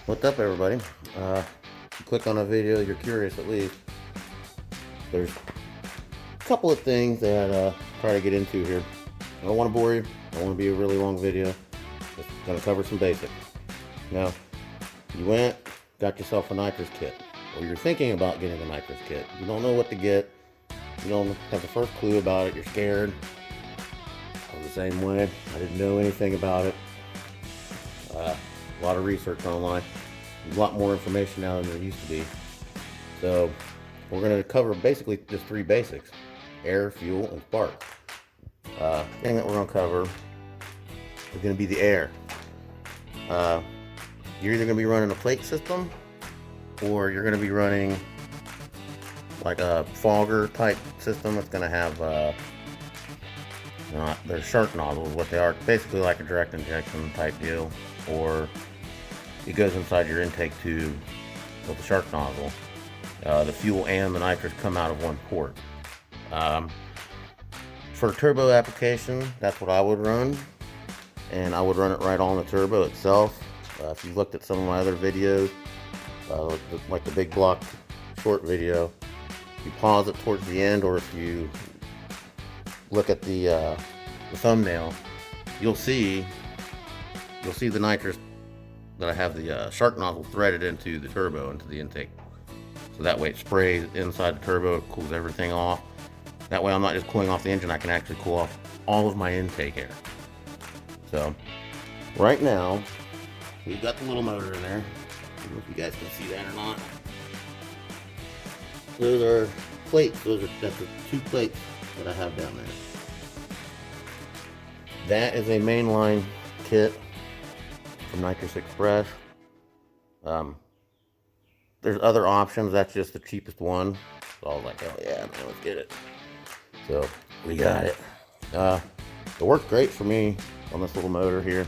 What's up, everybody? You click on a video, you're curious at least. There's a couple of things that try to get into here. I don't want to bore you. I don't want to be a really long video. Just gonna cover some basics. Now, you went, got yourself a Nitrous kit, or you're thinking about getting a Nitrous kit. You don't know what to get. You don't have the first clue about it. You're scared. I was the same way. I didn't know anything about it. A lot of research online. There's a lot more information now than there used to be. So we're going to cover basically just three basics: air, fuel, and spark. Thing that we're going to cover is going to be the air. You're either going to be running a plate system, or you're going to be running like a fogger type system. It's going to have they're shark nozzles, what they are, basically like a direct injection type deal, or it goes inside your intake tube with the shark nozzle. The fuel and the nitrous come out of one port. For turbo application, that's what I would run, and I would run it right on the turbo itself. If you looked at some of my other videos, like the big block short video, you pause it towards the end, or if you look at the thumbnail, you'll see the nitrous that I have the shark nozzle threaded into the turbo, into the intake. So that way it sprays inside the turbo, it cools everything off. That way I'm not just cooling off the engine, I can actually cool off all of my intake air. So right now, we've got the little motor in there. I don't know if you guys can see that or not. Those are plates. That's the two plates that I have down there. That is a mainline kit from Nitrous Express. There's other options. That's just the cheapest one. So I was like, oh yeah, man, let's get it. So we got it. It worked great for me on this little motor here.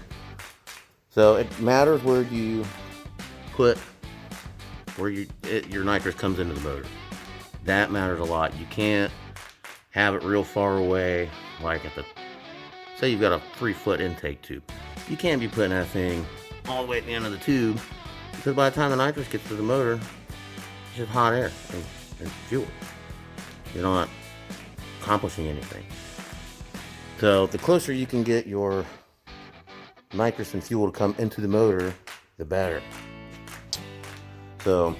So it matters where you put, your nitrous comes into the motor. That matters a lot. You can't have it real far away, like at the, say you've got a 3-foot intake tube. You can't be putting that thing all the way at the end of the tube, because by the time the nitrous gets to the motor, it's just hot air and fuel. You're not accomplishing anything. So the closer you can get your nitrous and fuel to come into the motor, the better. So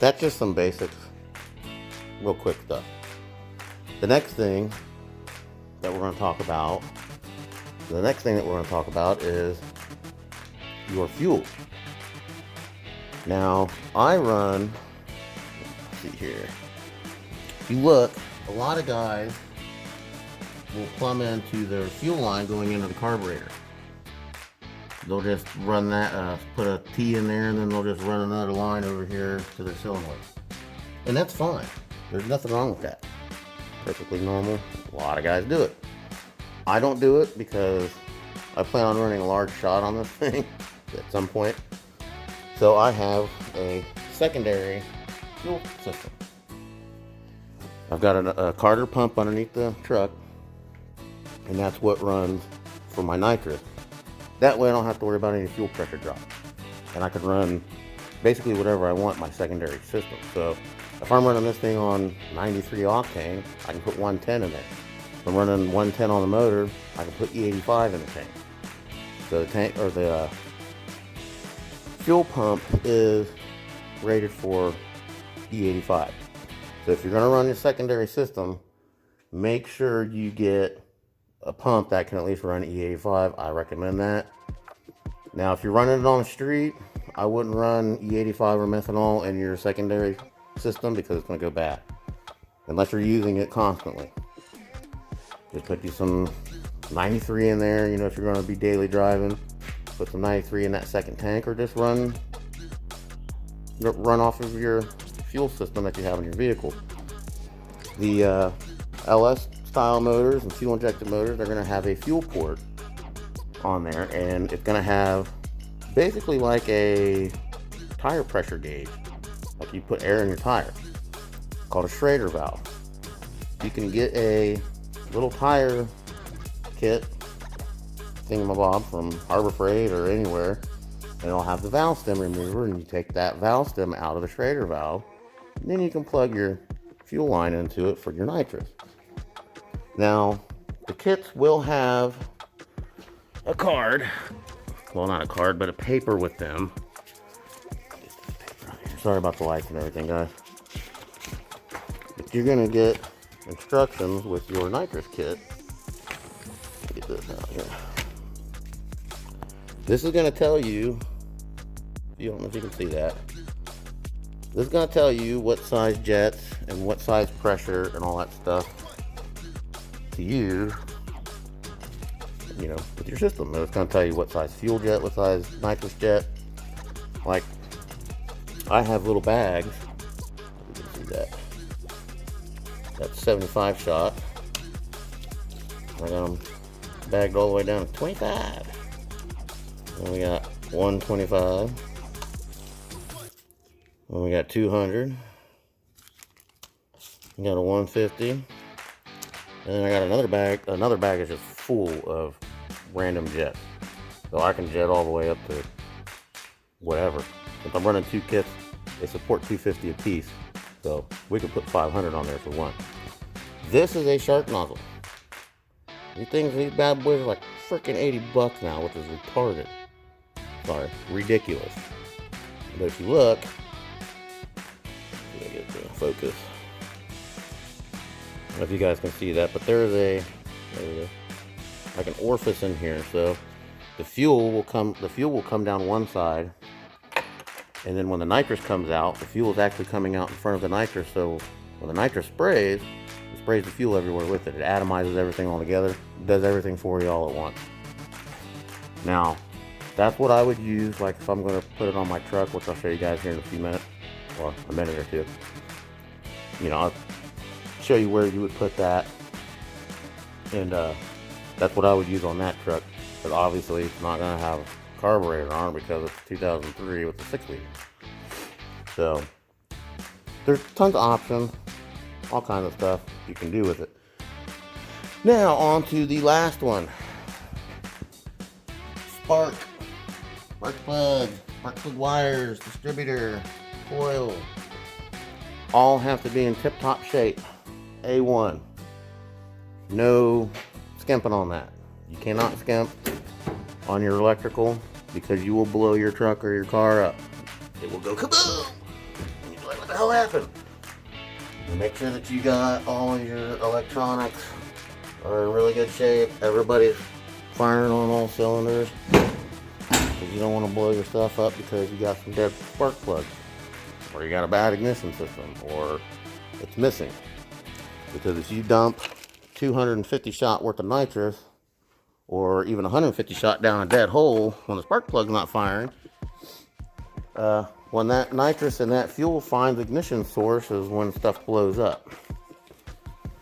that's just some basics, real quick stuff. The next thing that we're going to talk about is your fuel. Now, I run, let's see here. If you look, a lot of guys will plumb into their fuel line going into the carburetor. They'll just run that, put a T in there, and then they'll just run another line over here to their cylinder. And that's fine. There's nothing wrong with that. Perfectly normal. A lot of guys do it. I don't do it because I plan on running a large shot on this thing at some point. So I have a secondary fuel system. I've got a Carter pump underneath the truck, and that's what runs for my nitrous. That way I don't have to worry about any fuel pressure drop. And I can run basically whatever I want my secondary system. So if I'm running this thing on 93 octane, I can put 110 in there. If I'm running 110 on the motor, I can put E85 in the tank. So the tank, or the fuel pump, is rated for E85. So if you're going to run your secondary system, make sure you get a pump that can at least run E85. I recommend that. Now, if you're running it on the street, I wouldn't run E85 or methanol in your secondary system, because it's going to go bad unless you're using it constantly. Just put you some 93 in there, you know, if you're going to be daily driving. Put some 93 in that second tank, or just run off of your fuel system that you have in your vehicle. The LS style motors and fuel injected motors are going to have a fuel port on there, and it's going to have basically like a tire pressure gauge, like you put air in your tire, called a Schrader valve. You can get a little tire kit thingamabob from Harbor Freight or anywhere, and it'll have the valve stem remover, and you take that valve stem out of the Schrader valve, and then you can plug your fuel line into it for your nitrous. Now, the kits will have a card, well, not a card, but a paper with them. Sorry about the lights and everything, guys. But you're gonna get instructions with your nitrous kit. Get this out here. This is gonna tell you, I don't know if you can see that. This is gonna tell you what size jets and what size pressure and all that stuff to use, you know, with your system. It's gonna tell you what size fuel jet, what size nitrous jet. Like, I have little bags. You can see that. That's 75 shot. I got them bagged all the way down to 25. And we got 125. And we got 200. We got a 150. And then I got another bag. Another bag is just full of random jets. So I can jet all the way up to whatever. If I'm running 2 kits, they support 250 a piece. So we could put 500 on there for one. This is a shark nozzle. These bad boys are like freaking 80 bucks now, which is retarded. Sorry, ridiculous. But if you look, let me get the focus. I don't know if you guys can see that, but there's a, there we go, like an orifice in here. So the fuel will come down one side, and then when the nitrous comes out, the fuel is actually coming out in front of the nitrous. So when the nitrous sprays, it sprays the fuel everywhere with it. It atomizes everything all together. It does everything for you all at once. Now, that's what I would use, like if I'm going to put it on my truck, which I'll show you guys here in a few minutes, or a minute or two. You know, I'll show you where you would put that, and that's what I would use on that truck. But obviously, it's not going to have a carburetor on it because it's 2003 with the 6 liter. So there's tons of options, all kinds of stuff you can do with it. Now on to the last one. Spark plug wires, distributor, coil, all have to be in tip-top shape. A1. No skimping on that. You cannot skimp on your electrical because you will blow your truck or your car up. It will go kaboom! And you're like, what the hell happened? Make sure that you got all your electronics are in really good shape. Everybody's firing on all cylinders. Because you don't want to blow your stuff up because you got some dead spark plugs, or you got a bad ignition system, or it's missing. Because if you dump 250 shot worth of nitrous, or even 150 shot down a dead hole when the spark plug's not firing, when that nitrous and that fuel finds ignition source is when stuff blows up.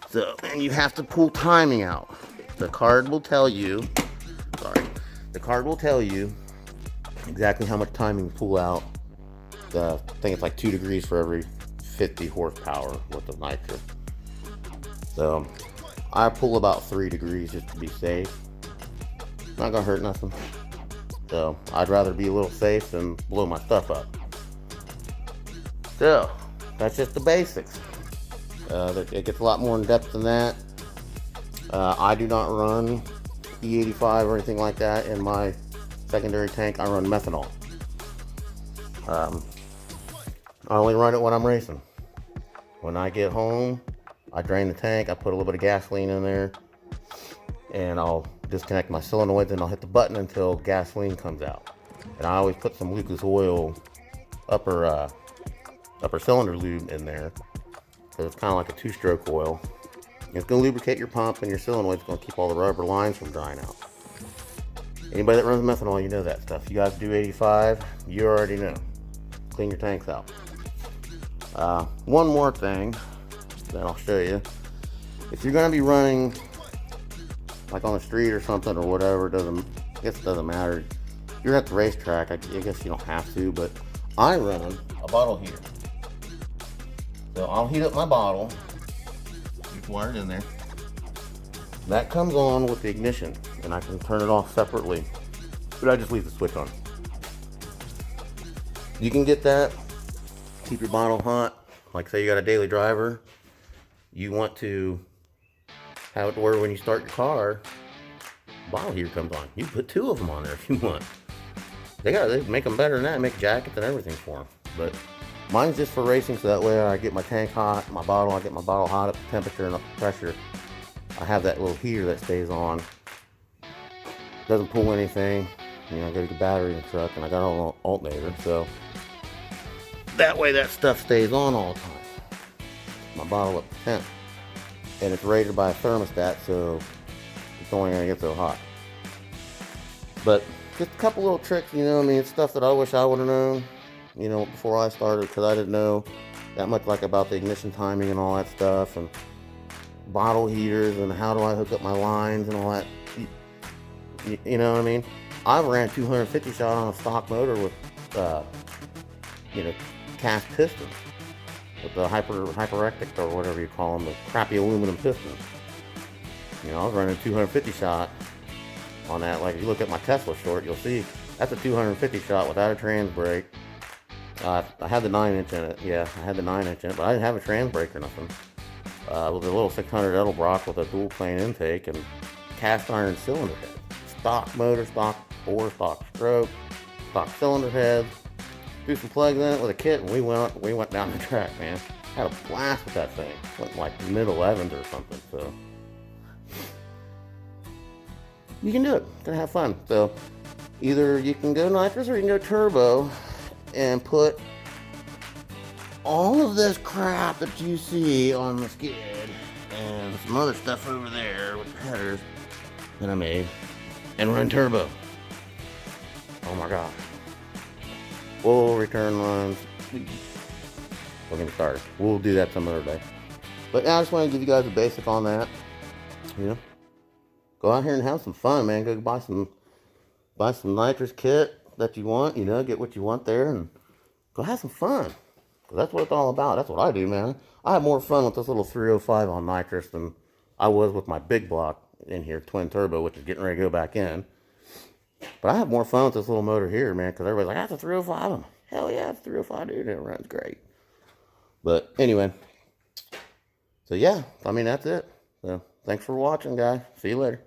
So, and you have to pull timing out. The card will tell you, exactly how much timing to pull out. I think it's like 2 degrees for every 50 horsepower worth of nitrous. So I pull about 3 degrees just to be safe. Not gonna hurt nothing. So I'd rather be a little safe than blow my stuff up. So that's just the basics. It gets a lot more in depth than that. I do not run E85 or anything like that in my secondary tank. I run methanol. I only run it when I'm racing. When I get home, I drain the tank, I put a little bit of gasoline in there, and I'll disconnect my solenoids and I'll hit the button until gasoline comes out. And I always put some Lucas Oil upper cylinder lube in there, because it's kind of like a 2-stroke oil. It's going to lubricate your pump, and your solenoid's going to keep all the rubber lines from drying out. Anybody that runs methanol, you know that stuff. You guys do 85, you already know. Clean your tanks out. One more thing that I'll show you. If you're going to be running like on the street or something or whatever, I guess it doesn't matter. If you're at the racetrack, I guess you don't have to, but I run a bottle heater. So I'll heat up my bottle. It's wired in there. That comes on with the ignition, and I can turn it off separately, but I just leave the switch on. You can get that, keep your bottle hot. Like say you got a daily driver, you want to have it to where when you start your car, bottle heater comes on. You put 2 of them on there if you want. They make them better than that, make jackets and everything for them. But mine's just for racing, so that way I get my tank hot, I get my bottle hot up to temperature and up to pressure. I have that little heater that stays on. Doesn't pull anything. You know, I got a battery in the truck and I got an alternator, so that way that stuff stays on all the time. My bottle up to temp. And it's rated by a thermostat, so it's only gonna get so hot. But just a couple little tricks, you know, I mean, it's stuff that I wish I would have known, you know, before I started, because I didn't know that much like about the ignition timing and all that stuff, and bottle heaters, and how do I hook up my lines and all that. You know what I mean? I ran 250 shot on a stock motor with, you know, cast pistons, with the hyperectic or whatever you call them, the crappy aluminum pistons. You know, I was running 250 shot on that. Like if you look at my Tesla short, you'll see that's a 250 shot without a trans brake. I had the 9-inch in it. Yeah, I had the 9-inch in it, but I didn't have a trans brake or nothing. With a little 600 Edelbrock with a dual plane intake and cast iron cylinder head. Stock motor, stock bore, stock stroke, stock cylinder head. Threw some plugs in it with a kit, and we went down the track, man. Had a blast with that thing. Went like mid-11s or something. So you can do it. Gonna have fun. So either you can go nitrous or you can go turbo, and put all of this crap that you see on the skid and some other stuff over there with the headers that I made, and run turbo. Oh my god. Full return runs. We're gonna start. We'll do that some other day. But I just want to give you guys a basic on that. You know, go out here and have some fun, man. Go buy some nitrous kit that you want. You know, get what you want there, and go have some fun. That's what it's all about. That's what I do, man. I have more fun with this little 305 on nitrous than I was with my big block in here, twin turbo, which is getting ready to go back in. But I have more fun with this little motor here, man, because everybody's like, that's a 305. I'm, hell yeah, it's a 305, dude. It runs great. But anyway, so yeah, I mean, that's it. So thanks for watching, guys. See you later.